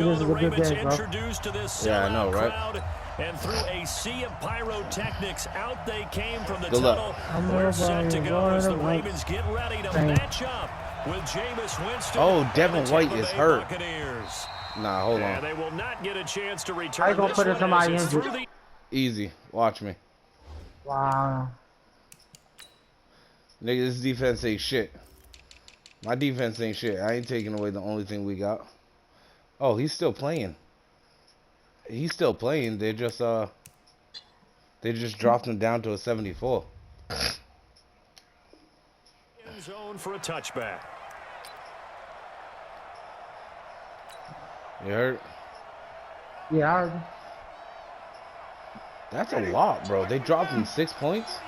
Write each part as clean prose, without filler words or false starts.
This is The a good Ravens game, bro. introduced to this Yeah, I know, right? crowd, and through a sea of pyrotechnics, out they came from the Good tunnel. luck. We're set to go as the Ravens get ready to match up with Jameis Winston. Oh, Devin White is hurt. Buccaneers. Nah, hold on. And they will not get a chance to return. I gonna put it to my injury. Easy. Watch me. Wow. Nigga, this defense ain't shit. My defense ain't shit. I ain't taking away the only thing we got. Oh, he's still playing. He's still playing. They just dropped him down to a 74. End zone for a touchback. You hurt? Yeah, I heard. That's a lot, bro. They dropped him 6 points.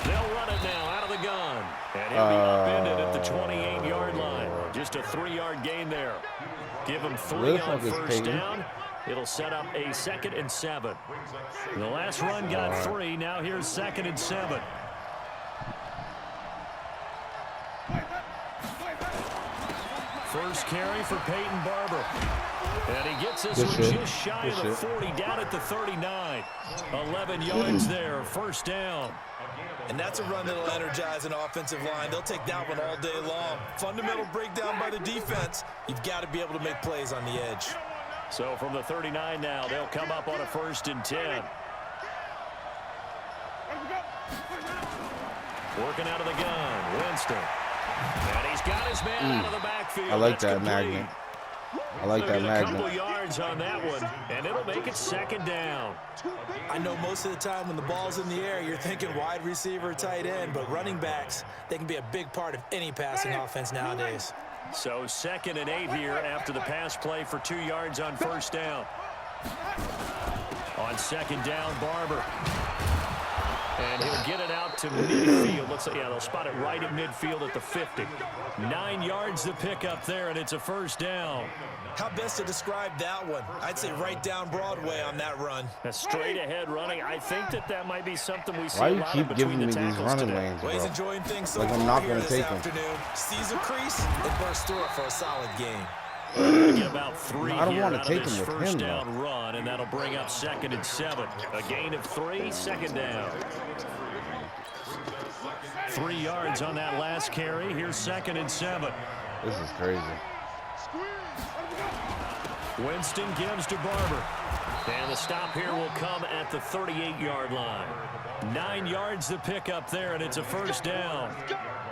They'll run it now out of the gun. And he'll be upended at the 28-yard line. Just a 3-yard gain there. Give him 3 on first down. It'll set up a 2nd and 7. The last run got 3. Now here's 2nd and 7. First carry for Peyton Barber. And he gets this one just shy of the 40, down at the 39. 11 yards there, first down. And that's a run that'll energize an offensive line. They'll take that one all day long. Fundamental breakdown by the defense. You've got to be able to make plays on the edge. So from the 39 now, they'll come up on a 1st and 10. Working out of the gun, Winston. And he's got his man out of the backfield. I like that magnet. I like that magnet. A couple yards on that one, and it'll make it 2nd down. I know most of the time when the ball's in the air, you're thinking wide receiver, tight end, but running backs, they can be a big part of any passing offense nowadays. So 2nd and 8 here after the pass play for 2 yards on first down. On 2nd down, Barber. And he'll get it out to midfield. Looks like, yeah, they'll spot it right at midfield at the 50. 9 yards to pick up there, and it's a first down. How best to describe that one? I'd say right down Broadway on that run. A straight ahead running. I think that might be something we see Why a you lot keep of giving between me the these tackles running today. lanes, Well, he's bro? enjoying things so Like I'm far not here gonna this take him. afternoon. Sees a crease and bursts through it for a solid gain. Get about 3 I don't here want out to take of this him with first him, down though. run, and that'll bring up 2nd and 7. A gain of 3, 2nd down. 3 yards on that last carry. Here's 2nd and 7. This is crazy. Winston gives to Barber. And the stop here will come at the 38-yard line. 9 yards to pick up there, and it's a first down.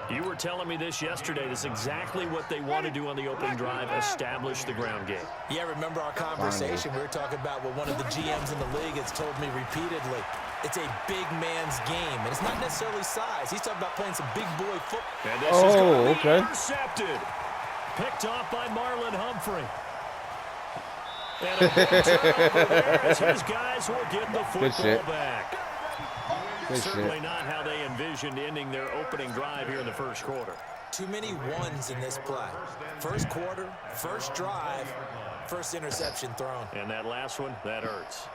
You were telling me this yesterday. This is exactly what they want to do on the opening drive, establish the ground game. Yeah, remember our conversation? We were talking about what one of the GMs in the league has told me repeatedly. It's a big man's game, and it's not necessarily size. He's talking about playing some big boy football. And this is going to be intercepted. Picked off by Marlon Humphrey. And a big turnover there as his guys will get the football back. Certainly not how they envisioned ending their opening drive here in the first quarter. Too many ones in this play. First quarter, first drive, first interception thrown. And that last one, that hurts.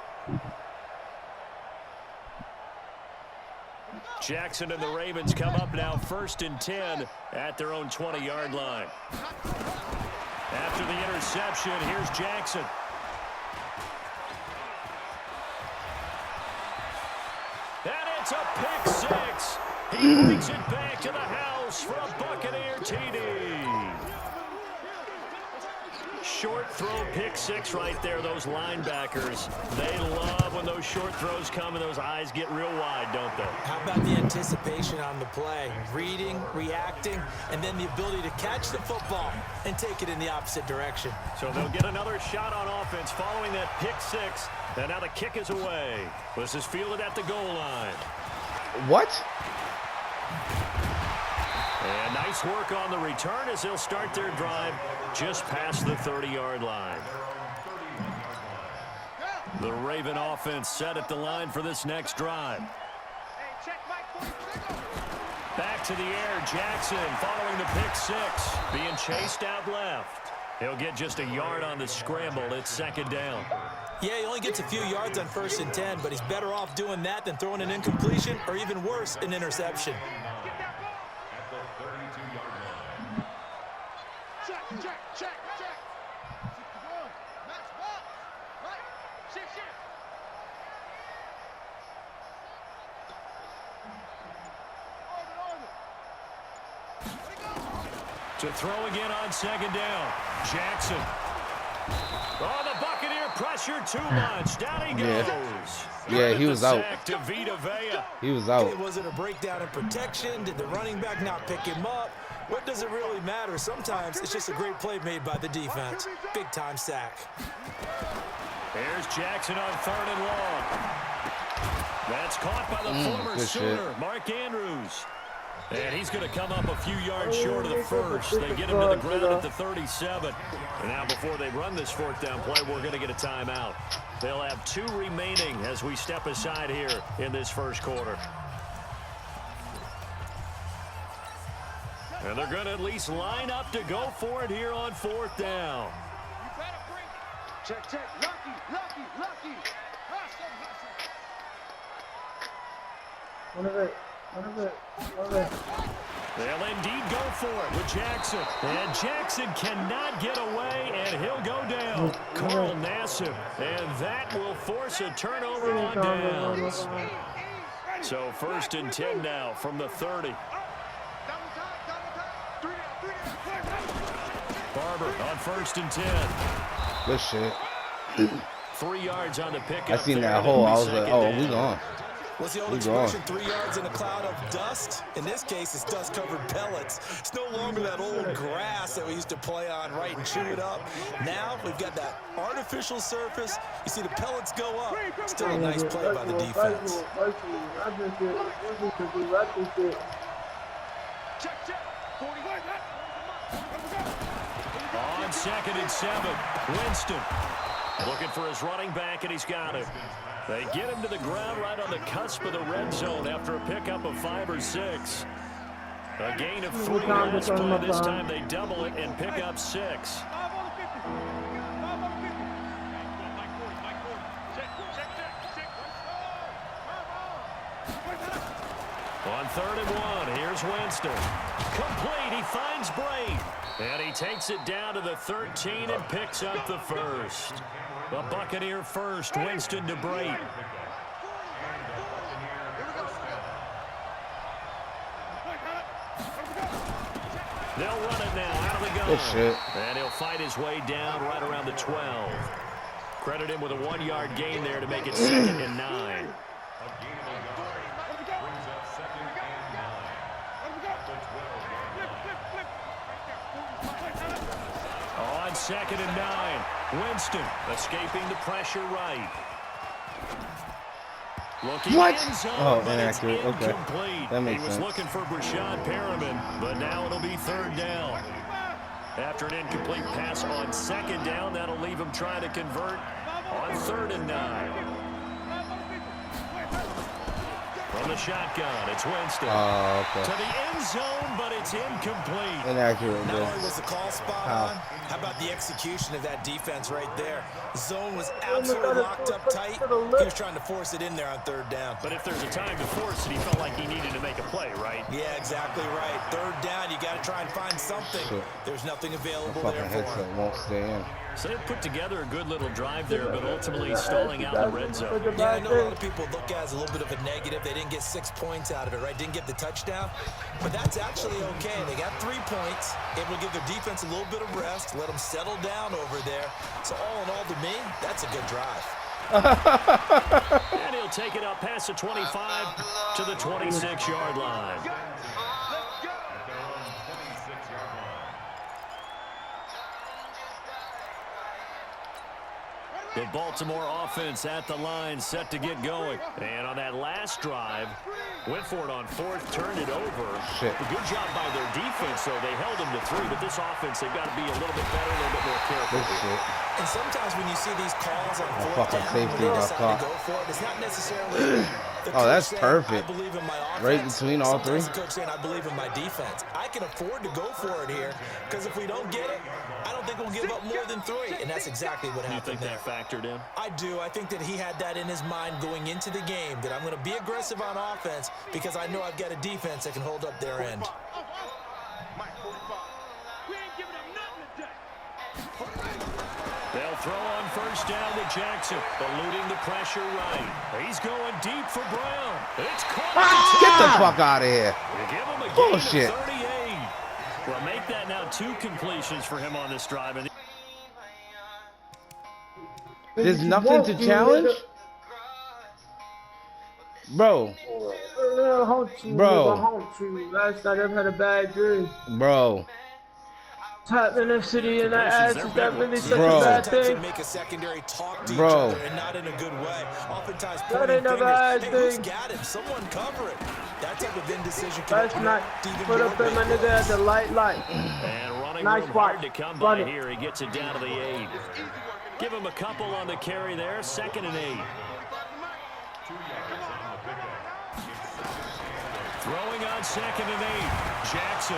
Jackson and the Ravens come up now 1st and 10 at their own 20-yard line. After the interception, here's Jackson. And it's a pick 6. He brings it back to the house for a Buccaneer TD. Short throw pick 6 right there. Those linebackers, they love when those short throws come and those eyes get real wide, don't they? How about the anticipation on the play? Reading, reacting, and then the ability to catch the football and take it in the opposite direction. So they'll get another shot on offense following that pick 6. And now the kick is away. This is fielded at the goal line. What? And nice work on the return as they'll start their drive just past the 30-yard line. The Raven offense set at the line for this next drive. Back to the air, Jackson following the pick 6, being chased out left. He'll get just a yard on the scramble. It's 2nd down. Yeah, he only gets a few yards on 1st and 10, but he's better off doing that than throwing an incompletion or even worse, an interception. To throw again on 2nd down. Jackson. Oh, the Buccaneer pressure too much. Down he goes. Yeah, he was out. To Vita Vea. He was out. Was it a breakdown in protection? Did the running back not pick him up? What does it really matter? Sometimes it's just a great play made by the defense. Big-time sack. Here's Jackson on 3rd and long. That's caught by the former Sooner, Mark Andrews. And he's going to come up a few yards short of the first. They get him to the ground at the 37. And now before they run this 4th down play, we're going to get a timeout. They'll have 2 remaining as we step aside here in this first quarter. And they're going to at least line up to go for it here on 4th down. Check, check. Lucky. One of it. They'll indeed go for it with Jackson. And Jackson cannot get away, and he'll go down. Carl Nassib. And that will force a turnover on downs. So 1st and 10 now from the 30. Barber on 1st and 10. Good shit. 3 yards on the pickup. I seen that hole. I was like, oh, we gone. What's the old expression, 3 yards in a cloud of dust? In this case, it's dust-covered pellets. It's no longer that old grass that we used to play on, right, and chew it up. Now we've got that artificial surface. You see the pellets go up. Still a nice play by the defense. On 2nd and 7, Winston looking for his running back, and he's got it. They get him to the ground right on the cusp of the red zone after a pickup of 5 or 6. A gain of 3 last play. This time they double it and pick up 6. On 3rd and 1, here's Winston. Complete, he finds Braid. And he takes it down to the 13 and picks up the first. The Buccaneer first, Winston to Braid. They'll run it now out of the gun. Good shit. And he'll fight his way down right around the 12. Credit him with a 1-yard gain there to make it 2nd and 9. On 2nd and 9, Winston escaping the pressure right. Looking What? end zone, Oh, but it's inaccurate. Okay. incomplete. That makes He was sense. looking for Brashad Perriman, but now it'll be 3rd down. After an incomplete pass on 2nd down, that'll leave him trying to convert on 3rd and 9. From the shotgun, it's Winston. Oh, okay. To the end zone, but it's incomplete. Inaccurate, Not bro. only was the call spot on, how about the execution of that defense right there? Zone was absolutely locked up tight. He was trying to force it in there on 3rd down. But if there's a time to force it, he felt like he needed to make a play, right? Yeah, exactly right. 3rd down, you got to try and find something. Shit. There's nothing My available fucking there for headset him. won't stay in. So they put together a good little drive there, but ultimately stalling out the red zone. Yeah, I know a lot of people look at it as a little bit of a negative. They didn't get 6 points out of it, right? Didn't get the touchdown. But that's actually okay. They got 3 points. Able to give their defense a little bit of rest, let them settle down over there. So all in all, to me, that's a good drive. And he'll take it up past the 25 to the 26-yard line. The Baltimore offense at the line, set to get going. And on that last drive, went for it on 4th, turned it over. Shit. A good job by their defense, though. They held them to 3, but this offense, they've got to be a little bit better, a little bit more careful. Good shit. And sometimes when you see these calls on My 4th fucking down, safety when they got decide caught. to go for it, it's not necessarily The Oh, that's coach saying, perfect. I believe in my offense. Right between all three. Sometimes the coach saying, I believe in my defense. I can afford to go for it here because if we don't get it, I don't think we'll give up more than 3. And that's exactly what happened there. You think that factored in? I do. I think that he had that in his mind going into the game, that I'm going to be aggressive on offense because I know I've got a defense that can hold up their end. They'll throw on first down to Jackson, eluding the pressure right. He's going deep for Brown. It's caught. Get the fuck out of here. You give him a gain Bullshit. of 38. Well, make that now 2 completions for him on this drive. And There's nothing to challenge? Bro. Bro. Last night I've had a bad dream. Bro. Tap in the city and that ass, is that really such a Bro. bad thing? Make a secondary talk to Bro. each other and not in a good way. Oftentimes That pointing ain't a fingers. bad Hey, who's thing. got him? Someone cover it. That type of indecision can Last open night, up to even put more up in my big nigga at the light. And running Nice room spot. hard to come Run by it. here. He gets it down to the 8. Give him a couple on the carry there. 2nd and 8. Throwing on 2nd and 8. Jackson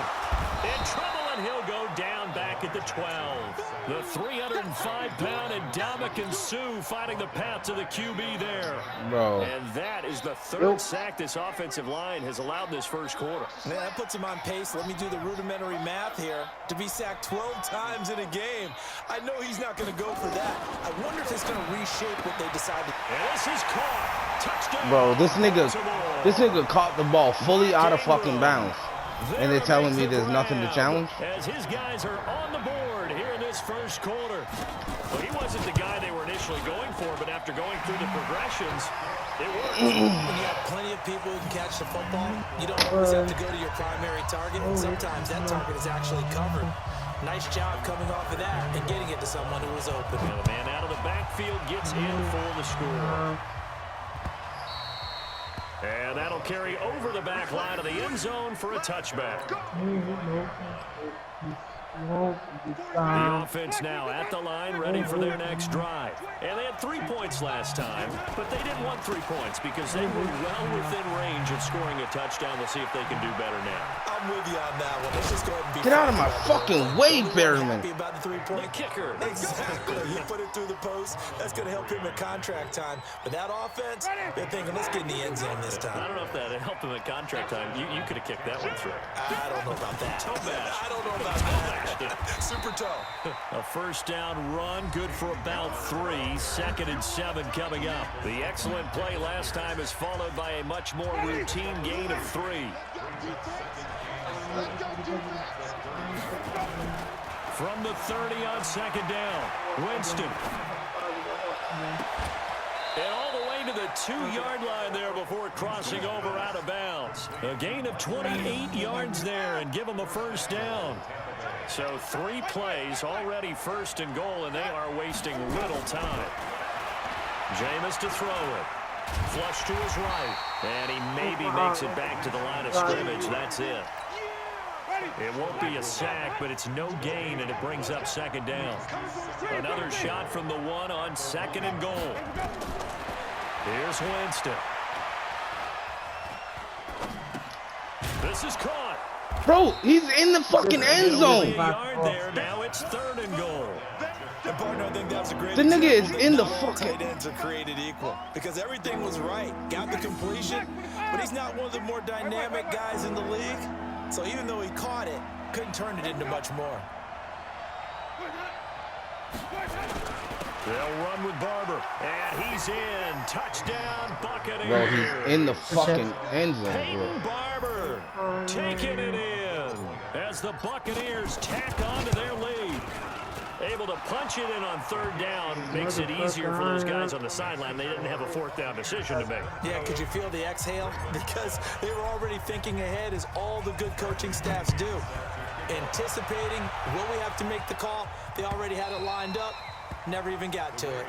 in trouble, and he'll go down back at the 12. The 305-pound Ndamukong Suh finding the path to the QB there. Bro. And that is the 3rd sack this offensive line has allowed this first quarter. Man, that puts him on pace. Let me do the rudimentary math here. To be sacked 12 times in a game, I know he's not going to go for that. I wonder if it's going to reshape what they decided. And this is caught. Touchdown. Bro, this nigga caught the ball fully out of fucking bounds. And they're telling me there's nothing to challenge? As his guys are on the board here in this first quarter. Well, he wasn't the guy they were initially going for, but after going through the progressions, it worked. When you have plenty of people who can catch the football, you don't always have to go to your primary target, and sometimes that target is actually covered. Nice job coming off of that and getting it to someone who was open. And the man out of the backfield gets in for the score. And that'll carry over the back line of the end zone for a touchback. The offense now at the line, ready for their next drive. And they had 3 points last time, but they didn't want 3 points because they were well within range of scoring a touchdown. We'll see if they can do better now. I'm with you on that one. Let's just go ahead and be Get out of my frank fucking about way, it. Berryman. Happy about the 3-point Kicker. Exactly. You put it through the post. That's going to help him at contract time. But that offense, they're thinking, let's get in the end zone this time. I don't know if that helped him at contract time. You could have kicked that one through. I don't know about that. Toe match. I don't know about that. Super toe. A first down run, good for about 3. 2nd and 7 coming up. The excellent play last time is followed by a much more routine gain of 3. From the 30 on 2nd down, Winston. And all the way to the 2-yard line there before crossing over out of bounds. A gain of 28 yards there and give them a first down. So 3 plays, already 1st and goal, and they are wasting little time. Jameis to throw it. Flush to his right. And he maybe makes it back to the line of scrimmage. That's it. It won't be a sack, but it's no gain, and it brings up 2nd down. Another shot from the 1 on 2nd and goal. Here's Winston. This is caught. Bro, he's in the fucking end zone. Yard there. Now it's 3rd and goal. And partner, I think that was a great The nigga is example in that the not all fucking- tight ends are created equal because everything was right. Got the completion, but he's not one of the more dynamic guys in the league. So even though he caught it, couldn't turn it into much more. They'll run with Barber, and he's in. Touchdown, Buccaneers. Bro, he's in the fucking end zone, Peyton bro. Barber taking it in as the Buccaneers tack on to their lead. Able to punch it in on 3rd down. Makes it easier for those guys on the sideline. They didn't have a 4th down decision to make. Yeah, could you feel the exhale? Because they were already thinking ahead as all the good coaching staffs do. Anticipating, will we have to make the call? They already had it lined up. Never even got to it.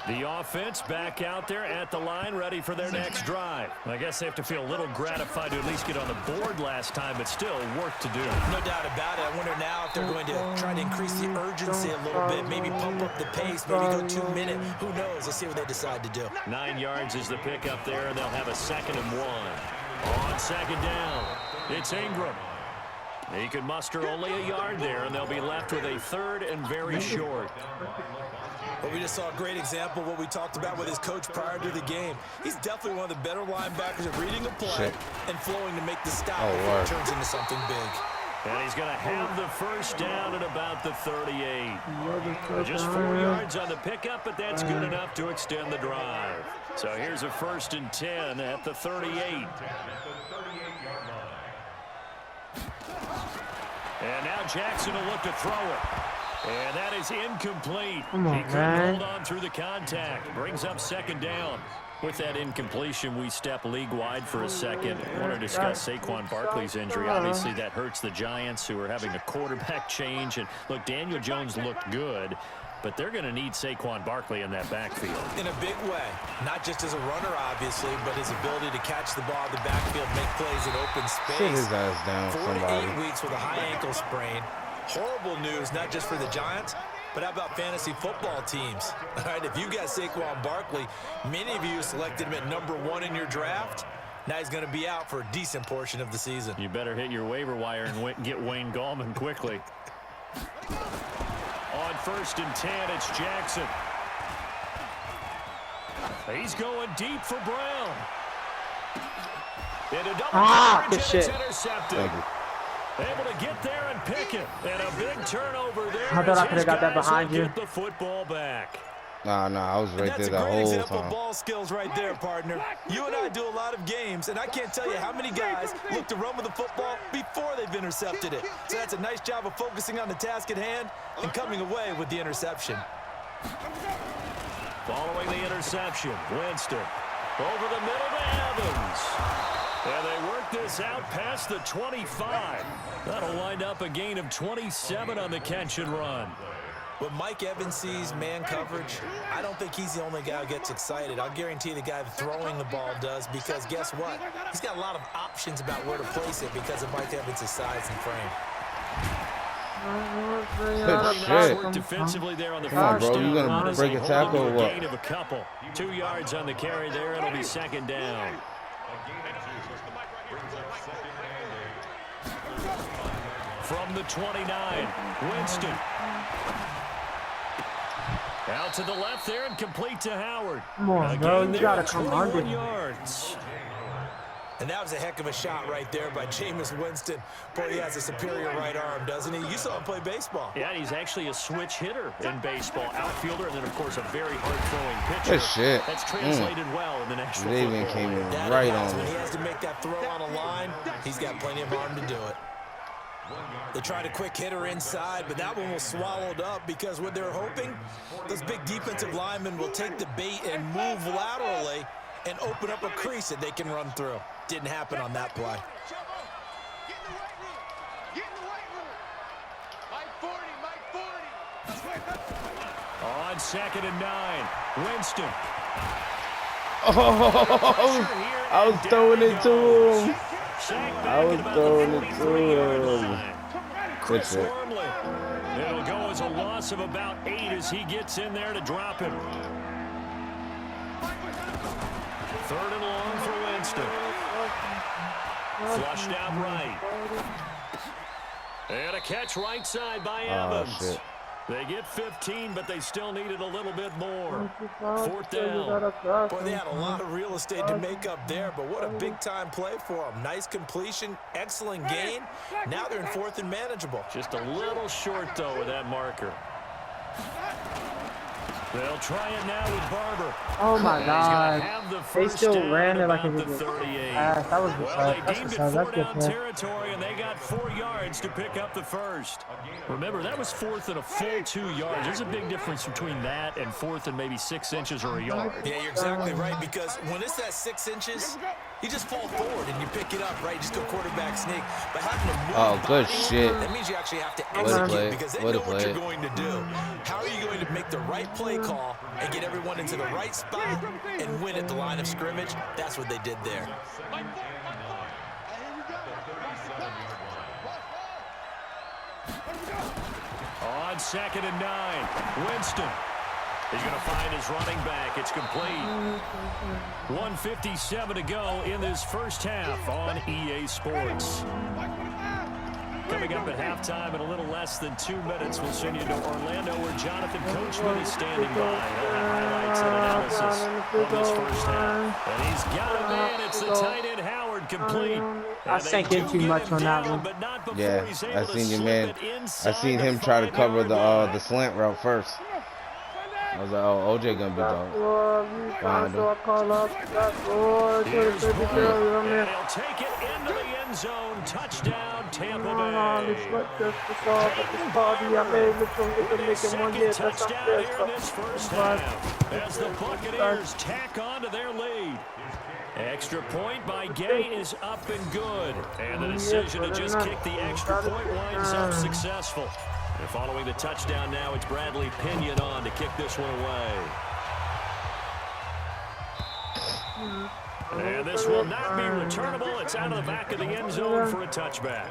The offense back out there at the line, ready for their next drive. I guess they have to feel a little gratified to at least get on the board last time, but still work to do. No doubt about it. I wonder now if they're going to try to increase the urgency a little bit, maybe pump up the pace, maybe go 2 minute. Who knows? Let's see what they decide to do. 9 yards is the pickup there, and they'll have a 2nd and 1. On 2nd down, it's Ingram. He can muster only a yard there, and they'll be left with a 3rd and very short. Well, we just saw a great example of what we talked about with his coach prior to the game. He's definitely one of the better linebackers at reading a play and flowing to make the stop before it turns into something big. And he's going to have the 1st down at about the 38. Just 4 yards on the pickup, but that's good enough to extend the drive. So here's a 1st and 10 at the 38. And now Jackson will look to throw it. And that is incomplete. He couldn't hold on through the contact. Brings up 2nd down. With that incompletion, we step league-wide for a second. I want to discuss Saquon Barkley's injury. Obviously, that hurts the Giants, who are having a quarterback change. And, look, Daniel Jones looked good, but they're going to need Saquon Barkley in that backfield. In a big way. Not just as a runner, obviously, but his ability to catch the ball in the backfield, make plays in open space. Sit his ass down, 4 somebody. to 8 weeks with a high ankle sprain. Horrible news, not just for the Giants, but how about fantasy football teams? All right, if you got Saquon Barkley, many of you selected him at #1 in your draft. Now he's going to be out for a decent portion of the season. You better hit your waiver wire and get Wayne Gallman quickly. On 1st and 10, it's Jackson. He's going deep for Brown. And a double coverage, and it's intercepted. Able to get there and pick it. And a big turnover there. I thought I could have got that behind you. Get the football back. Nah, I was right there the whole That's a great example time. of ball skills right there, partner. You and I do a lot of games, and I can't tell you how many guys look to run with the football before they've intercepted it. So that's a nice job of focusing on the task at hand and coming away with the interception. Following the interception, Winston over the middle to Evans. And they work this out past the 25. That'll wind up a gain of 27 on the catch and run. When Mike Evans sees man coverage, I don't think he's the only guy who gets excited. I'll guarantee the guy throwing the ball does, because guess what? He's got a lot of options about where to place it because of Mike Evans' size and frame. Shit. Work defensively there on the Come on, first bro. You down. gonna break a tackle or what? Gain of a couple. 2 yards on the carry there. It'll be 2nd down. From the 29, Winston. Out to the left there and complete to Howard. Come on, bro. You gotta come under. 21 yards. And that was a heck of a shot right there by Jameis Winston. Boy, he has a superior right arm, doesn't he? You saw him play baseball. Yeah, he's actually a switch hitter in baseball. Outfielder, and then, of course, a very hard-throwing pitcher. Good shit. That's translated well in the National They Football even came in That right happens on when me. he has to make that throw on a line. He's got plenty of arm to do it. They tried a quick hitter inside, but that one was swallowed up because what they're hoping, those big defensive linemen will take the bait and move laterally and open up a crease that they can run through. Didn't happen on that play. Get in the weight room. Mike 40. On 2nd and 9, Winston. Oh, I was throwing it to him. I was throwing it to him. Chris That's it. Wormley. It'll go as a loss of about 8 as he gets in there to drop him. 3rd and long for Winston. Flushed out right. And a catch right side by Evans. Shit. They get 15, but they still needed a little bit more. 4th down. Boy, they had a lot of real estate to make up there, but what a big-time play for them. Nice completion, excellent gain. Now they're in 4th and manageable. Just a little short, though, with that marker. They'll try it now with Barber. Oh my He's God. gonna have the They first still down ran it like about it the was 38. That was Well, they that's deemed it that's 4 good down play. territory, and they got 4 yards to pick up the first. Remember, that was 4th and a full 2 yards. There's a big difference between that and 4th and maybe 6 inches or a yard. Yeah, you're exactly right, because when it's at 6 inches, you just fall forward and you pick it up, right? Just go quarterback sneak. But having to move Oh, the good body, shit. that means you actually have to Way to execute play. because they Way to know what play. you're going to do. How are you going to make the right play call and get everyone into the right spot and win at the line of scrimmage. That's what they did there. On 2nd and 9, Winston. He's going to find his running back. It's complete. 1:57 to go in this first half on EA Sports. Coming up at halftime in a little less than 2 minutes, we'll send you to Orlando where Jonathan Coachman is standing by. He'll have highlights and analysis of this first half. And he's got a man. It's the tight end Howard, complete. I sank in too much on that one. Yeah, I seen your man. I seen him try to cover the slant route first. I was like, oh, OJ gonna be dog. Behind him. Here's Howard, and he'll take it into the end zone. Touchdown, Tampa Bay. Second touchdown here in this first half as the Buccaneers tack on to their lead. Extra point by Gay is up and good. And the decision to just kick the extra point winds up successful. And following the touchdown now, it's Bradley Pinion on to kick this one away. And this will not be returnable. It's out of the back of the end zone for a touchback.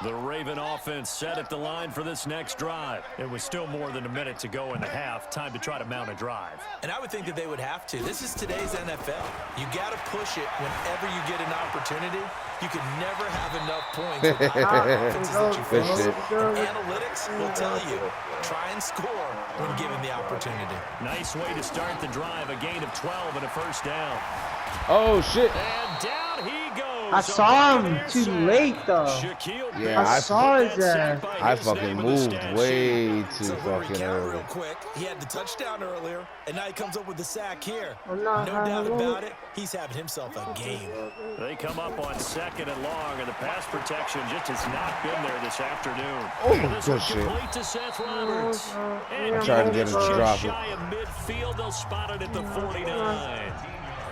The Raven offense set at the line for this next drive. It was still more than a minute to go in the half. Time to try to mount a drive. And I would think that they would have to. This is today's NFL. You got to push it whenever you get an opportunity. You can never have enough points with the offenses that you face. And analytics will tell you, try and score when given the opportunity. Nice way to start the drive. A gain of 12 and a first down. Oh shit! And down he goes. I saw him too late though. Yeah, I saw his I fucking moved way too fucking early. Real quick, he had the touchdown earlier, and now he comes up with the sack here. No doubt about it, he's having himself a game. They come up on 2nd and long, and the pass protection just has not been there this afternoon. Oh, this good shit. Complete to Seth Roberts. And Trying to get him to drop it. shy of midfield, they'll spot it at the 49.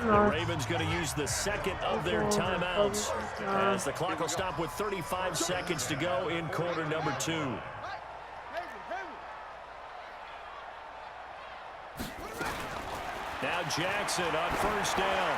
The Ravens going to use the second of their timeouts as the clock will stop with 35 seconds to go in quarter number 2. Now Jackson on first down.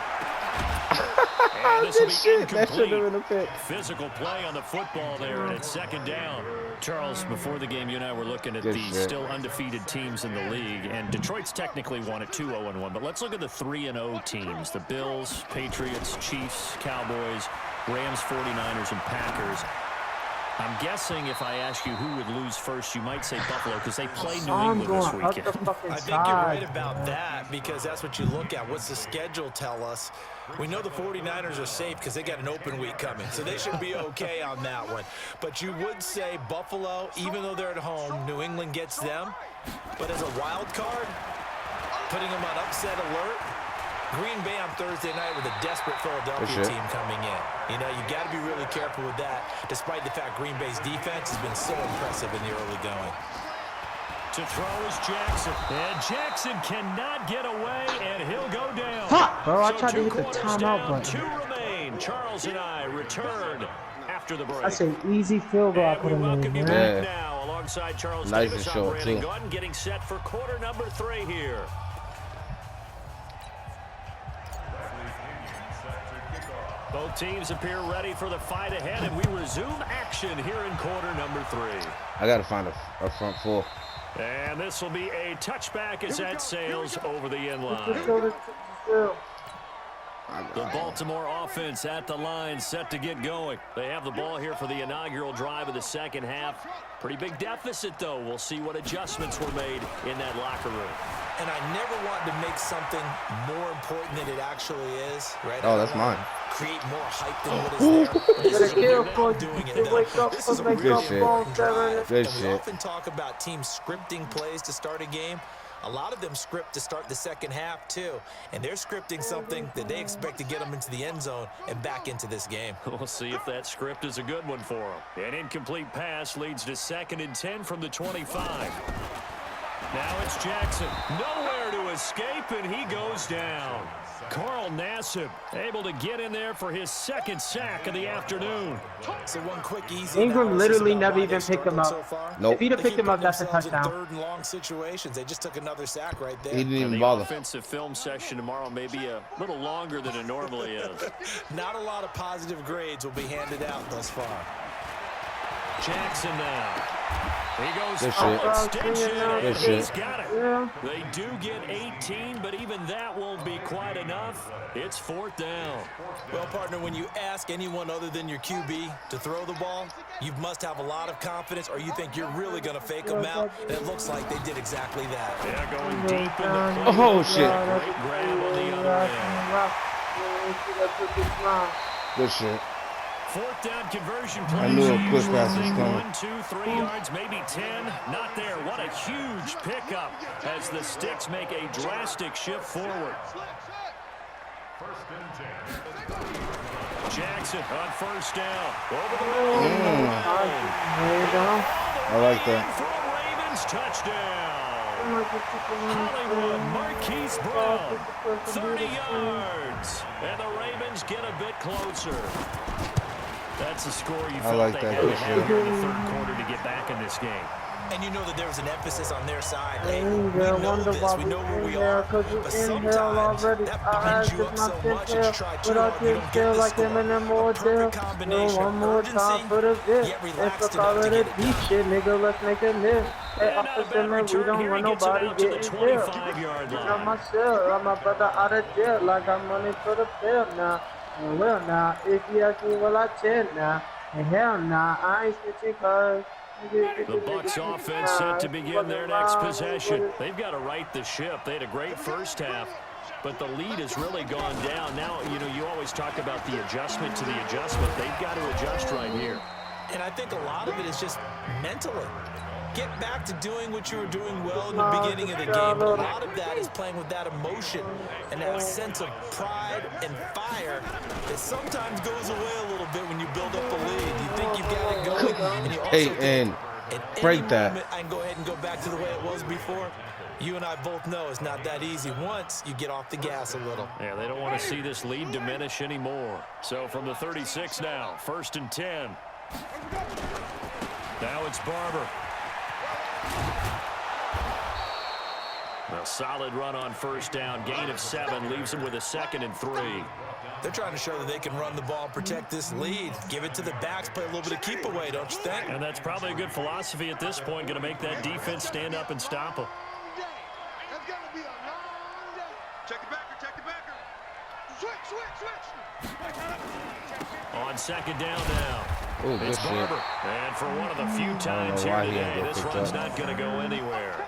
And this will be incomplete. Physical play on the football there, and it's 2nd down. Charles, before the game, you and I were looking at the still undefeated teams in the league, and Detroit's technically won at 2-0-1, but let's look at the 3-0 teams. The Bills, Patriots, Chiefs, Cowboys, Rams, 49ers, and Packers. I'm guessing if I ask you who would lose first, you might say Buffalo because they play New England this weekend. I think you're right about that because that's what you look at. What's the schedule tell us? We know the 49ers are safe because they got an open week coming, so they should be okay on that one. But you would say Buffalo, even though they're at home, New England gets them. But as a wild card, putting them on upset alert, Green Bay on Thursday night with a desperate Philadelphia team coming in. You know, you got to be really careful with that, despite the fact Green Bay's defense has been so impressive in the early going. To throw is Jackson. And Jackson cannot get away, and he'll go down. Fuck, bro, I tried to hit the timeout button. 2 remain. Charles and I return after the break. That's an easy field goal I put him in, man. Back now alongside Charles Nice Davis and short, operating too. gun, getting set for quarter number 3 here. Both teams appear ready for the fight ahead, and we resume action here in quarter number 3. I gotta find a front four. And this will be a touchback as that sails over the end line. The Baltimore offense at the line, set to get going. They have the ball here for the inaugural drive of the second half. Pretty big deficit, though. We'll see what adjustments were made in that locker room. And I never want to make something more important than it actually is, right? Oh, that's mine. Create more hype than what is there. This is what they're doing it. This is a really Good shit. important drive. Good And we shit. often talk about teams scripting plays to start a game. A lot of them script to start the second half, too. And they're scripting something that they expect to get them into the end zone and back into this game. We'll see if that script is a good one for them. An incomplete pass leads to 2nd and 10 from the 25. Now it's Jackson. Nowhere to escape, and he goes down. Carl Nassib able to get in there for his second sack of the afternoon. So one quick, easy Ingram literally never why even they're picked him struggling up. so far. Nope. If he'd have They picked keep him up, putting that's a themselves in touchdown. third and long situations. They just took another sack right there. He didn't even And the bother. offensive film session tomorrow may be a little longer than it normally is. Not a lot of positive grades will be handed out thus far. Jackson now. He goes Good full shit. extension, Good and shit. he's got it. Yeah. They do get 18, but even that won't be quite enough. It's 4th down. Well, partner, when you ask anyone other than your QB to throw the ball, you must have a lot of confidence, or you think you're really going to fake them out, and it looks like they did exactly that. Yeah, going deep in the Oh, shit. Great grab on the other end. Good shit. 4th down conversion I plays. knew a You quick usually pass was think coming. 1, 2, 3 yards, maybe 10. Not there. What a huge pickup as the Sticks make a drastic shift forward. Jackson on 1st down. Over the middle. I like that. For a Ravens touchdown. Hollywood, Marquise Brown, 30 yards. And the Ravens get a bit closer. That's a score you felt like they that had to for have sure. here in the 3rd quarter to get back in this game. And you know that there was an emphasis on their side. Hey, we know this, we know where we are, but sometimes that binds you up so much that you try too hard, you don't get the score. A perfect combination of urgency, yet relaxed enough to get it done. Shit, nigga, let's make a miss. Hey, And not a officer, bad man, we return don't here. want He gets it nobody out to the getting killed. 25-yard I'm line. myself, I'm my brother out of jail, like I'm running for the bill now. And well, now, if you ask me, well, I chill now. And hell nah, I ain't switching cause. The Bucs offense set to begin their next possession. They've got to right the ship. They had a great first half, but the lead has really gone down. Now, you know, you always talk about the adjustment to the adjustment. They've got to adjust right here. And I think a lot of it is just mentally. Get back to doing what you were doing well in the beginning of the game. But a lot of that is playing with that emotion and that sense of pride and fire that sometimes goes away a little bit when you build up a lead. You think you've got it going, and you also Hey, think and at break any that. moment I can go ahead and go back to the way it was before. You and I both know it's not that easy once you get off the gas a little. Yeah, they don't want to see this lead diminish anymore. So from the 36 now, 1st and 10. Now it's Barber. A solid run on 1st down. Gain of 7 leaves him with a 2nd and 3. They're trying to show that they can run the ball, protect this lead, give it to the backs, play a little bit of keep away, don't you think? And that's probably a good philosophy at this point. Going to make that defense stand up and stop them. That's gonna be a long day. Check the backer, check the backer. Switch. On 2nd down now. Oh, good It's shit. Barber. And for one of the few times here why he today, had to this pick run's up. not going to go anywhere.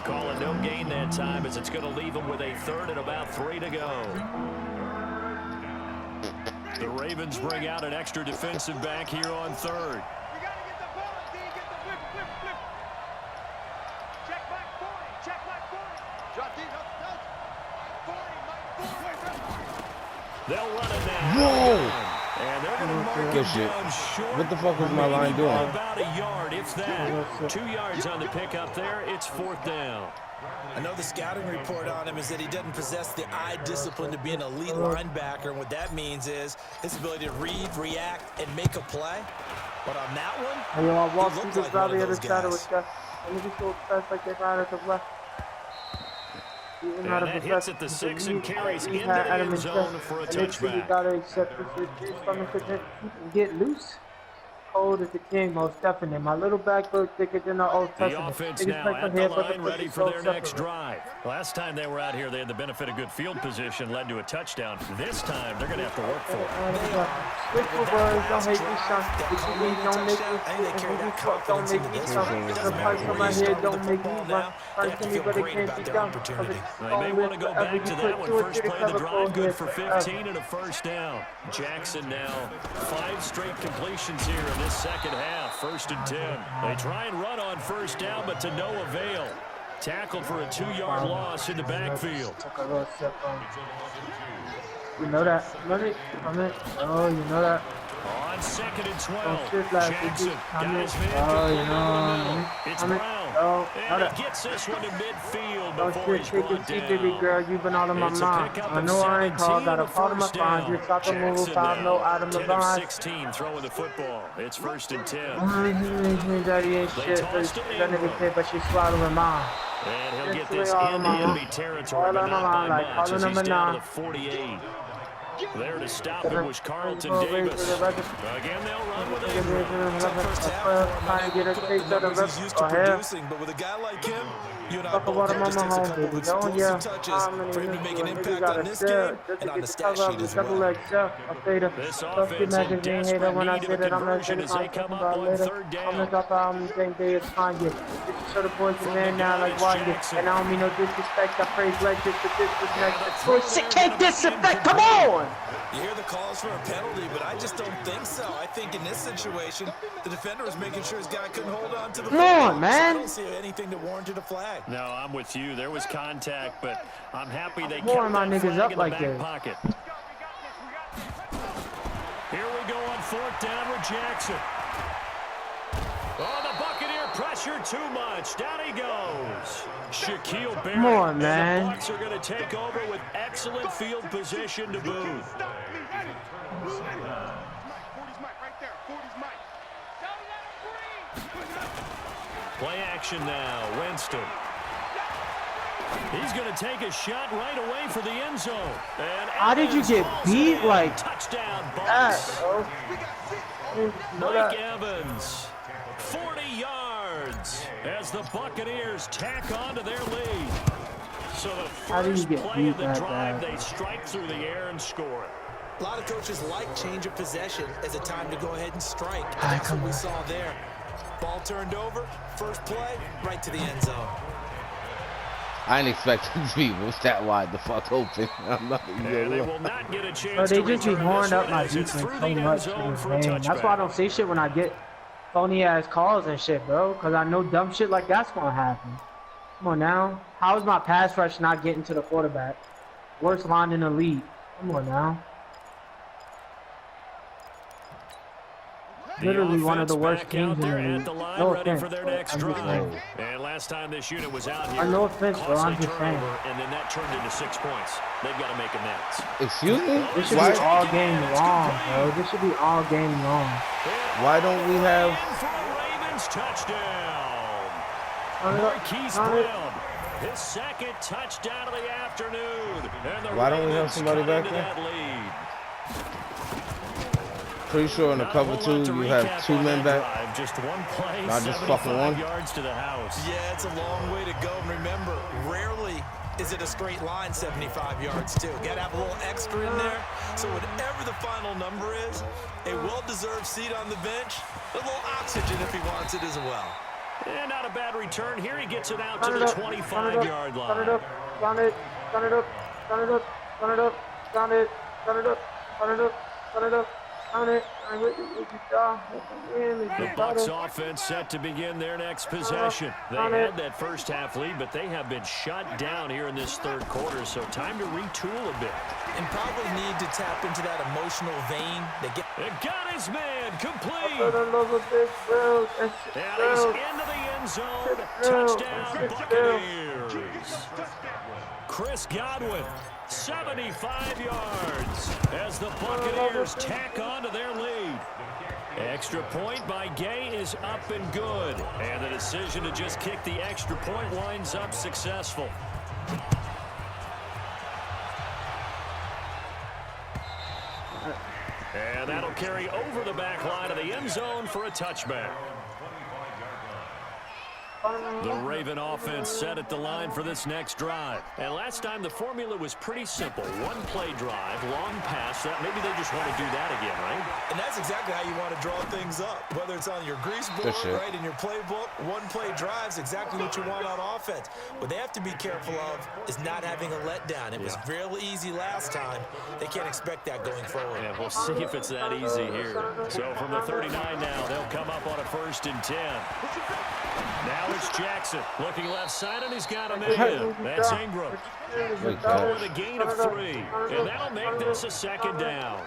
Call it no gain that time as it's going to leave him with a 3rd and about 3 to go. The Ravens bring out an extra defensive back here on 3rd. You gotta get the ball, D. Get the flip. Check back 40. Check back 40. Drop D. Up. 40. They'll run it now. Whoa! And they're going to mark Good it shit. down short. What the fuck was my Maybe line doing? About a yard, if that. 2 yards on the pickup there. It's 4th down. I know the scouting report on him is that he doesn't possess the eye discipline to be an elite linebacker, and what that means is his ability to read, react, and make a play. But on that one, Hey, yo, I walked he through looked this like one valley of of the those shadow guys. with that. And it just so fast like they ran at the left. And that hits at the 6 and carries into the end zone for a touchback. You gotta accept this is from the you can get loose. Cold as the king, most definitely. My little back look thicker than the Old Testament. The offense They just now play at from the here, but line, the ready is for so their next separate. drive. Last time they were out here, they had the benefit of good field position, led to a touchdown. This time, they're going to have to work for it. Switch for words, don't make me son. If you leave, don't make me I think they carry that fuck, don't confidence make into me this son. one. It The doesn't matter price where on my you head start don't with the make me football run. now. They Fight have to to me, feel but it great can't about be their done. opportunity. They may want to go back to that one. First play of the drive, good for 15 and a 1st down. Jackson now 5 straight completions here in this 2nd half. 1st and 10. They try and run on 1st down, but to no avail. Tackled for a 2-yard loss in the backfield. You know that. Run it. Come in. Oh, you know that. On 2nd and Don't 12. shit like Jackson it. got his man Oh, you complete over the middle. know. It's Come in. Brown. bro. And he gets this one to midfield Oh before shit, he's take it brought easy, baby down. girl. You've been all in my It's a mind. pickup I of know I ain't called 17 that. and I a called him my first fine. down. Just got the move Jackson 5, no now, Adam 10 of LeBron. 16 throwing the football. It's 1st and 10. Daddy ain't They shit. tossed it That nigga Ingram. said, but she's swallowing mine. And he'll get Literally this all in into my mind. enemy territory, All but in my not by mind, like much calling as him he's a down to nine. the 48. There to stop it was Carlton Raise Davis. to the record. Again, they'll run with Nigga, Ingram. First half for him, trying to get a put up taste the of the numbers he's used to rest. Go ahead. producing, but with a guy like him, you and I Talk both about know him it on just my takes a home, couple of baby. Don't explosive ya? touches How many for him to minutes make do an a nigga impact gotta on this share game just and to on get the the stat cover of sheet the as double well. leg chef? I say the This Dusty offense in magazine hater desperate when I need say of a that I'm gonna conversion say as this they I'm come talking up about on later. 3rd I'm gonna down. drop out on the same day as Kanye. This is show the boys the From man the now gun, like it's Wanye. Jackson. And I don't mean no disrespect. I praise legends for disrespect. throw Bullshit there can't gonna be disrespect. Come on! You hear the calls for a penalty, but I just don't think so. I think in this situation, the defender was making sure his guy couldn't hold on to the Come football. on, man. So I don't see anything that warranted a flag. No, I'm with you. There was contact, but I'm happy they More kept my that niggas flag up in like the back this. pocket. Here we go on 4th down with Jackson. Oh, the Buccaneer pressure too much. Down he goes. Shaquille Barrett. Come on, And man. the Bucs are going to take over with excellent field position to boot. 40's Mike right there. 40's Mike. Play action now. Winston. He's going to take a shot right away for the end zone. And How did you Evans get hauls beat it in. like Touchdown, that, Bucs. bro? Know Mike that. Evans, 40 yards as the Buccaneers tack on to their lead. So the How did you first get play beat of the that drive, bad? they strike through the air and score it. A lot of coaches like change of possession as a time to go ahead and strike. And that's what we saw there. Ball turned over, first play, right to the end zone. I ain't expecting to be that wide the fuck open. I'm not even And they gonna will not get a Bro, chance they to just be return horning this up one my as it's defense through so the end much zone this for a game. That's why I touchback. don't say shit when I get phony ass calls and shit, bro. Cause I know dumb shit like that's gonna happen. Come on now. How is my pass rush not getting to the quarterback? Worst line in the league. Come on now. The Literally one of the offense worst back teams out in the there at league. the line, No ready offense. for their next I'm just drive. saying. And last time this unit was out here, No offense, bro. I'm costly just saying. turnover, and then that turned into 6 points. They've got to make amends. Excuse me? This should Why, be all game long, bro. This should be all game long. why don't we have... In for a Ravens touchdown. Run it up, Marquise run it. Brown, his second touchdown of the afternoon. And the Why don't we have Ravens somebody cut back into there? that lead. Pretty sure in the Not a cover whole two lot to you have recap 2 on men that back. drive. Just one play, Not just fucking 75 one. yards to the house. Yeah, it's a long way to go. And remember, rarely is it a straight line 75 yards, too. Got to have a little extra in there. So whatever the final number is, a well-deserved seat on the bench, a little oxygen if he wants it as well. And not a bad return. Here he gets it out to Run the it up, run it up, 25-yard run it line. up, run it, run it up, run it up, run it up, run it, run it up, run it up, run it up, run it. The Bucs offense set to begin their next possession. They had that first half lead, but they have been shut down here in this third quarter, so time to retool a bit. And probably need to tap into that emotional vein. They got his man complete. I love a big drill. And he's into the end zone. Touchdown, Buccaneers. Chris Godwin, 75 yards as the Buccaneers tack on to their lead. Extra point by Gay is up and good. And the decision to just kick the extra point winds up successful. And that'll carry over the back line of the end zone for a touchback. The Raven offense set at the line for this next drive. And last time the formula was pretty simple. One play drive, long pass. Maybe they just want to do that again, right? And that's exactly how you want to draw things up. Whether it's on your grease board, right, in your playbook, one play drives exactly what you want on offense. What they have to be careful of is not having a letdown. It was real easy last time. They can't expect that going forward. Yeah, we'll see if it's that easy here. So from the 39 now, they'll come up on a 1st and 10. Now it's Jackson looking left side, and he's got him in. That's Ingram. With a gain of 3, and that'll make this a 2nd down.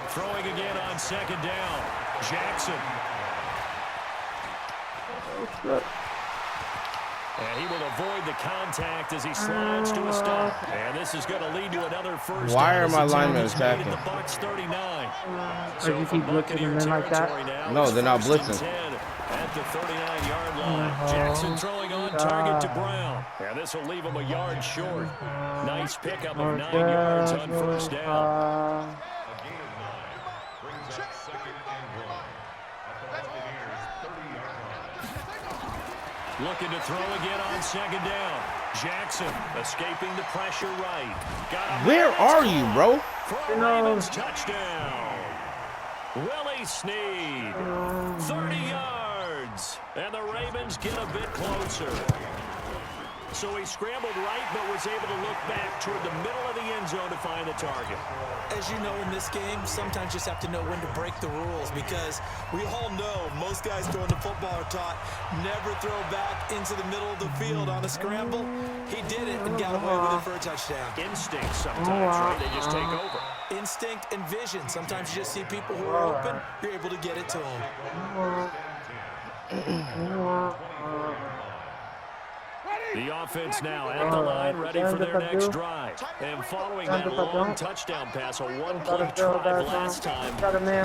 Throwing again on 2nd down. Jackson. And he will avoid the contact as he slides to a stop. And this is going to lead to another first. Why are my linemen attacking? The Bucs 39. So you keep blitzing them in like that? No, they're not blitzing. At the 39-yard line. Jackson throwing on target to Brown. And this will leave him a yard short. Nice pickup of 9 yards on first down. Looking to throw again on second down. Jackson escaping the pressure right. Where are you, bro? For a Ravens touchdown. Willie Snead. 30 yards. And the Ravens get a bit closer. So he scrambled right, but was able to look back toward the middle of the end zone to find the target. As you know, in this game, sometimes you just have to know when to break the rules, because we all know most guys throwing the football are taught never throw back into the middle of the field on a scramble. He did it and got away with it for a touchdown. Instinct sometimes, right? They just take over. Instinct and vision. Sometimes you just see people who are open, you're able to get it to them. The offense now at the line, ready for their next drive. And following that long touchdown pass, a one-play drive last time.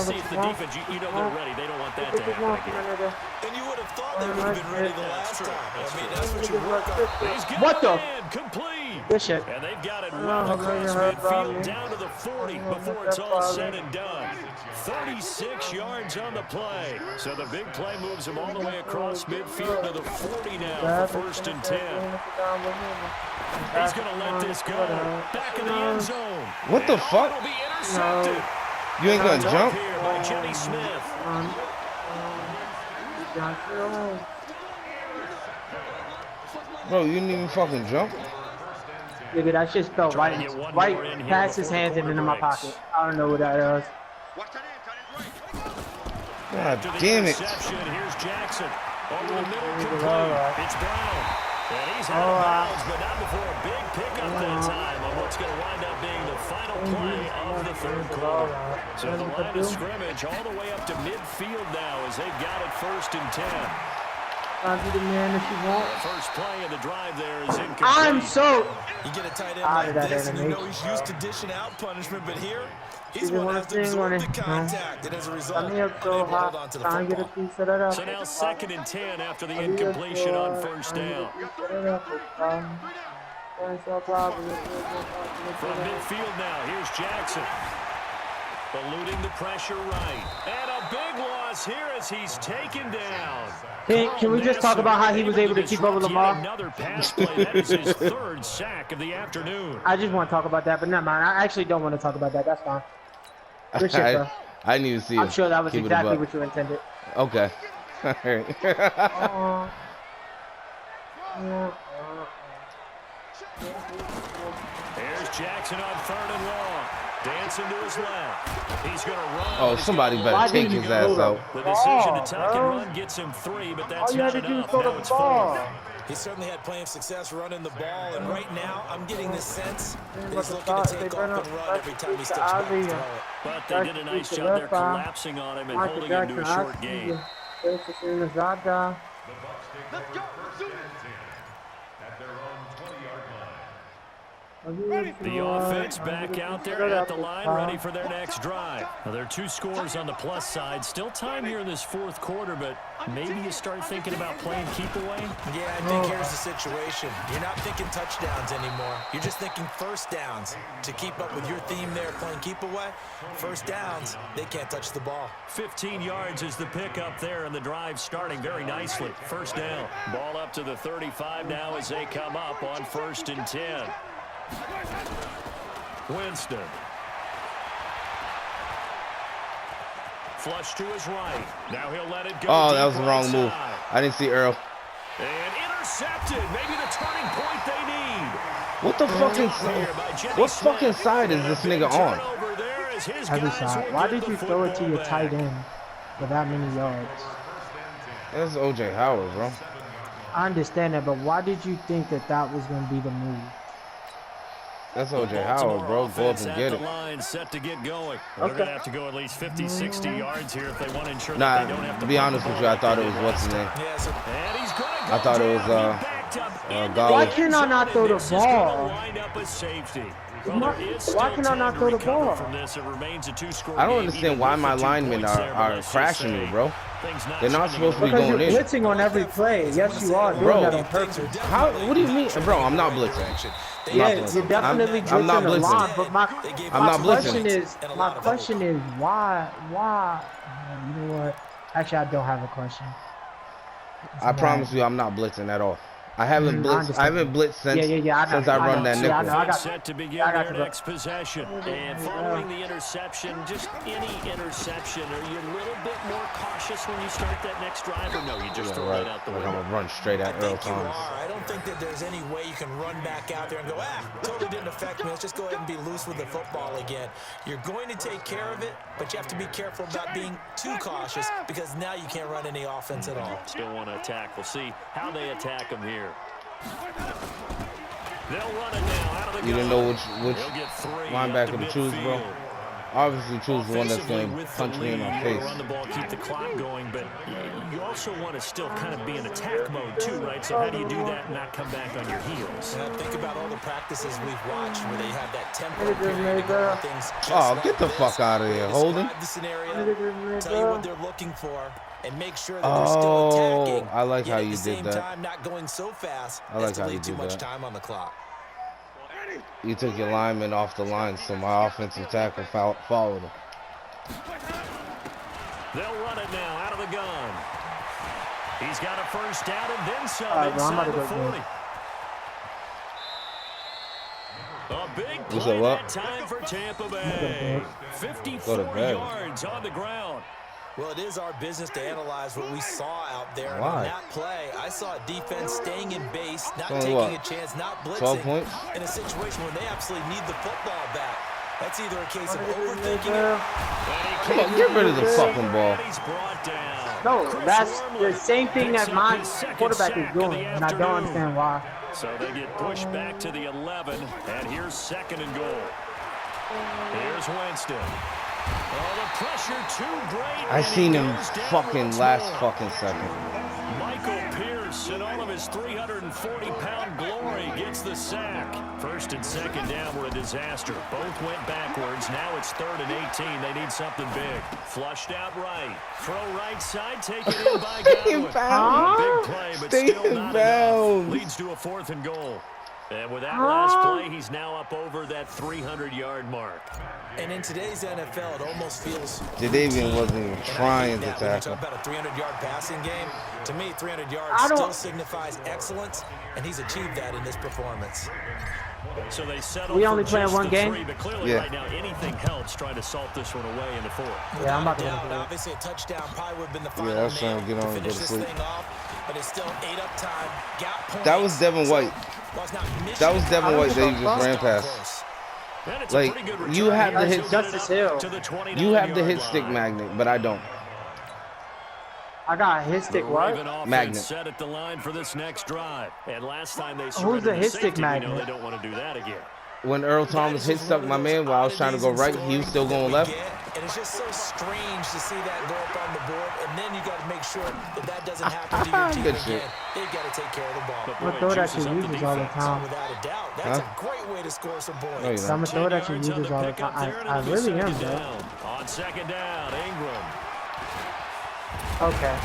See if the defense, you know they're ready. They don't want that to happen again. And you would have thought they would have been ready the last time. I mean, that's what you work on. He's got What the? Complete. Good shit. And they've got it right across midfield down to the 40 before it's all said and done. 36 yards on the play. So the big play moves him all the way across midfield to the 40 now for first and 10. He's going to let this go. Back in the end zone. What the fuck? It'll be intercepted. You ain't gonna jump? Here by Jenny Smith. Bro, you didn't even fucking jump? Nigga, that shit fell right past his hands and into my pocket. I don't know what that is. God damn it. Here's Jackson. Over the middle, complete. It's Brown. And he's out of bounds, but not before a big pickup that time on what's going to wind up being the final play of the third quarter. So the line of scrimmage all the way up to midfield now as they've got it first and 10. I'll be the man if you want. First play of the drive there is incomplete. I'm so You get a tight end like this, and you know he's used to dishing out punishment, but here, he's one that has to absorb the contact, and as a result, unable to hold on to the football. So now second and 10 after the incompletion on first down. From midfield now, here's Jackson. Eluding the pressure right. And a big loss here as he's taken down. Can we just talk about how he was able to keep up with Lamar? Another pass play. That is his third sack of the afternoon. I just want to talk about that, but never mind. I actually don't want to talk about that. That's fine. Good shit, bro. I didn't even see it. I'm sure that was exactly what you intended. Okay. All right. There's Jackson on third and long. Dancing to his left. He's going to run. Oh, somebody better take his ass out. The decision to tuck and run gets him 3, but that's not enough. Now it's 4. He certainly had plenty of success running the ball, and right now I'm getting the sense that he's looking to take off and run every time he steps back to throw it. But they did a nice job there collapsing on him and holding him to a short gain. Let's go. The offense back out there at the line, ready for their next drive. Now, there are 2 scores on the plus side. Still time here in this fourth quarter, but maybe you start thinking about playing keep away? Yeah, I think here's the situation. You're not thinking touchdowns anymore. You're just thinking first downs. To keep up with your theme there, playing keep away, first downs, they can't touch the ball. 15 yards is the pickup there, and the drive starting very nicely. First down. Ball up to the 35 now as they come up on first and 10. Winston. Flush to his right. Now he'll let it go. Oh, that was the wrong move. I didn't see Earl. And intercepted. Maybe the turning point they need. What the fucking what fucking side is this nigga on? Heavy side. Why did you throw it to your tight end for that many yards? That's OJ Howard, bro. I understand that, but why did you think that that was going to be the move? That's O.J. Howard, bro. Go up and get it. Line set to get going. They're going to have to go at least 50, 60 yards here if they want to ensure that they don't have to. To be honest with you, I thought it was what's his name. I thought it was Why can I not throw the ball? Why can I not throw the ball? I don't understand why my linemen are crashing me, bro. They're not supposed to be Because going you're in. blitzing on every play. Yes, you are doing that on purpose. How? What do you mean, bro? I'm not blitzing. Yeah, you're definitely I'm not blitzing the line. blitzing. But my question is why? You know what? Actually, I don't have a question. I promise you, I'm not blitzing at all. I haven't blitzed. I haven't blitzed since I run that nickel. Set to begin their next possession. And following the interception, just any interception, are you a little bit more cautious when you start that next drive, or no, you just throw it out the window? I'm gonna run straight at Earl Thomas. I don't think that there's any way you can run back out there and go, totally didn't affect me. Let's just go ahead and be loose with the football again. You're going to take care of it, but you have to be careful about being too cautious because now you can't run any offense at all. Still want to attack. We'll see how they attack them here. They'll run it now out of the You didn't know which linebacker to choose, bro. Obviously, choose the one that's going to punch me in my face. Run the ball, keep the clock going, but you also want to still kind of be in attack mode too, right? So how do you do that and not come back on your heels? Think about all the practices we've watched where they have that tempo period to things. Oh, get the fuck out of here, Holden. The scenario, tell you what they're looking for, and make sure that they're still attacking. I like how you did at the same that. time, not going so fast I like as to how you leave too did much that. time on the clock. You took your lineman off the line, so my offensive tackle followed him. They'll run it now out of the gun. He's got a first down and then some All right, bro, I'm inside about the to go 40. A big You play said what? that time for Tampa Bay. 54 yards on the ground. Well, it is our business to analyze what we saw out there. And Why? on that play, I saw a defense staying in base, not Only taking what? a chance, not 12 blitzing. points? In a situation where they absolutely need the football back. That's either a case of overthinking it. Come on, get rid of the fucking ball. He's brought down. No, that's the same thing that my quarterback is doing, and I don't understand why. So they get pushed back to the 11, and here's second and goal. Here's Winston. Oh, the pressure too great. I seen him fucking last fucking second. Michael Pierce in all of his 340-pound glory gets the sack. First and second down were a disaster. Both went backwards. Now it's 3rd and 18. They need something big. Flushed out right. Throw right side. Taken in by Godwin. Big play, but still not enough. Leads to a 4th and goal. And with that last play, he's now up over that 300-yard mark. And in today's NFL, it almost feels... Jadavian wasn't even trying to tackle. Talk about a 300-yard passing game. To me, 300 yards still signifies excellence, and he's achieved that in this performance. So they settle we only for playing just one the game? 3, but clearly right now anything helps trying to salt this one away in the 4th. Yeah, I'm about to go. Obviously, a touchdown probably would have been the final I was trying to get on and go to finish sleep. this thing off, but it's still ate-up time. Got points. That was Devin White. That was Devin White that you just ran past. Like, you have to hit Justice Hill. You have the hit stick magnet, but I don't. I got a hit stick what? Magnet. Set at the line for this next drive. And last time they Who's the hit stick magnet? They don't want to do that again. When Earl Thomas hit stuck my man while I was trying to go right, he was still going left. And it's just so strange to see that go up on the board, and then you got to make sure that that doesn't happen to your team Good again. shit. They got to take care of the ball. I throw that to users all the time. Without a doubt, that's a great way to score some points. No, you're I'm gonna throw that to users all the time. I really am, bro. On second down, Ingram. Okay.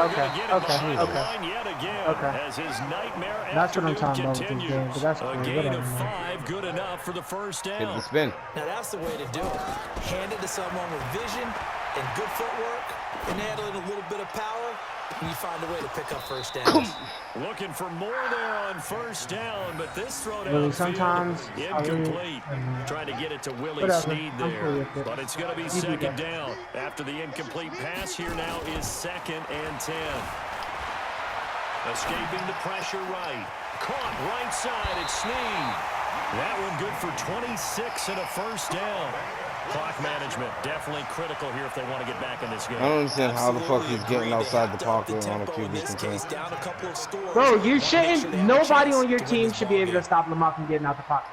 Okay. As his nightmare that's what I'm talking about with this game, but that's a cool. gain Whatever, of man. 5, good enough for the first Hit down. the spin. Now that's the way to do it. Hand it to someone with vision and good footwork, and add in a little bit of power, and you find a way to pick up first downs. Looking for more there on first down, but this throw down Really, sometimes incomplete. Trying to get it to Willie Snead there, but it's going to be second down. After the incomplete pass, here now is 2nd and 10. Escaping the pressure right. Caught right side, it's Snead. That one good for 26 and a first down. Clock management definitely critical here if they want to get back in this game. I don't understand how the fuck he's getting outside the pocket on a QB contain. Bro, you shouldn't. Nobody on your team should be able to stop Lamar from getting out the pocket.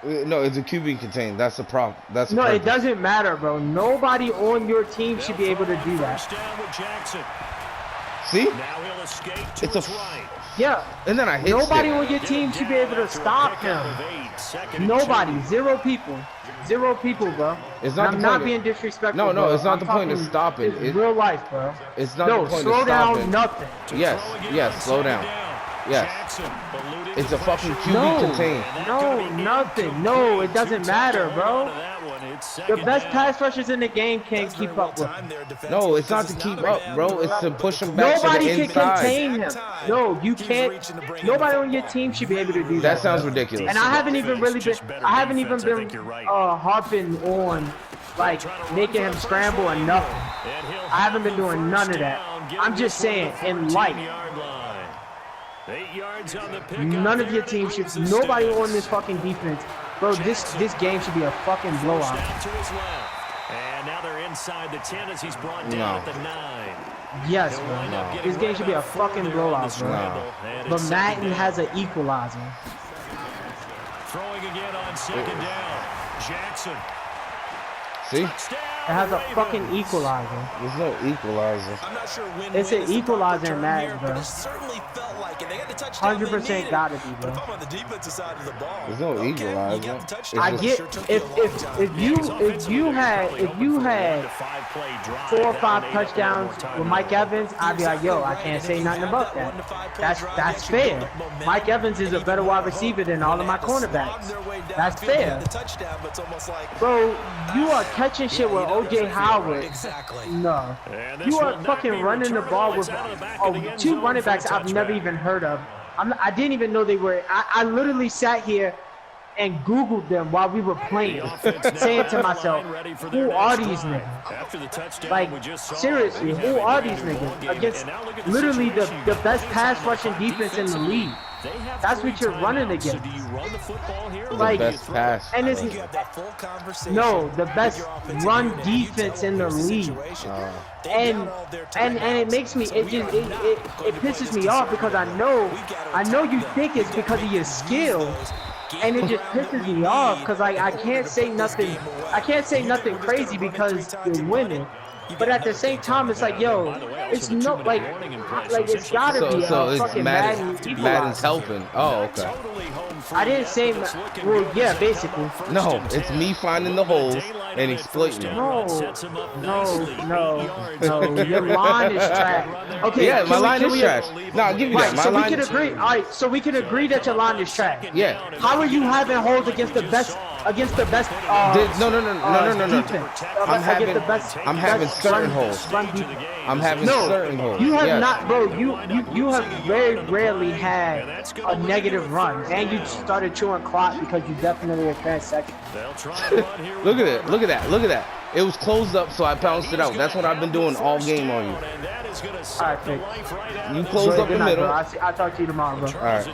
No, it's a QB contain. That's the problem. That's no, it doesn't matter, bro. Nobody on your team should be able to do that. See? Now he'll escape to it's a right. Yeah. And then I hit nobody on your team should be able to stop him. Nobody. 0 people. 0 people, bro. It's not. I'm not being disrespectful. No, it's not I'm the point of stopping. It's real life, bro. It's not the point of stopping. Slow down, nothing. Yes, slow down. Yes. It's a fucking QB contain. No, nothing. No, it doesn't matter, bro. The best pass rushers in the game can't keep up with him. No, it's not to keep up, bro. It's to push him back to the inside. Nobody can contain him. No, you can't. Nobody on your team should be able to do that. That sounds ridiculous. And I haven't even been harping on like making him scramble or nothing. I haven't been doing none of that. I'm just saying, in life, none of your team should. Nobody on this fucking defense. Bro, this game should be a fucking blowout. And now they're inside the 10 as he's brought down at the 9. Yes, bro. No. This game should be a fucking blowout, bro. No. But Madden has an equalizer. Throwing again on 2nd down. Jackson. See? It has a fucking equalizer. There's no equalizer. I'm not sure when it's an equalizer in Madden, bro. It certainly felt like it. They got the touchdown 100% gotta be, bro. On the defensive side of the ball. There's no equalizer. I get if you had 4 or 5 touchdowns with Mike Evans, I'd be like, yo, I can't say nothing about that. That's fair. Mike Evans is a better wide receiver than all of my cornerbacks. That's fair. Bro, you are catching shit with O.J. Howard. No. You are fucking running the ball with 2 running backs I've never even heard of. I didn't even know they were. I literally sat here and Googled them while we were playing, saying to myself, who are these niggas? Like, seriously, who are these niggas? Against literally the best pass rushing defense in the league. That's what you're running against. Like, the best pass. And it's no, the best run defense in the league. And it makes me, it pisses me off because I know you think it's because of your skill. And it just pisses me off because I can't say nothing. I can't say nothing crazy because you're winning. But at the same time, it's like, yo, it's no like it's gotta be so a fucking Madden's helping. Oh, okay. I didn't say, well, yeah, basically. No, it's me finding the holes and exploiting them. No. Your line is trash. Okay. Yeah, my line is trash. No, I'll give you that. My so line we can agree. All right, so we can agree that your line is trash. Yeah. How are you having holes against the best? No. I'm having certain holes. I'm having certain holes. You have not, bro. You have very rarely had a negative run, and you started chewing clock because you definitely were past second. Look at that. It was closed up, so I pounced it out. That's what I've been doing all game on you. All right, you closed up the middle. I'll talk to you tomorrow, bro. All right.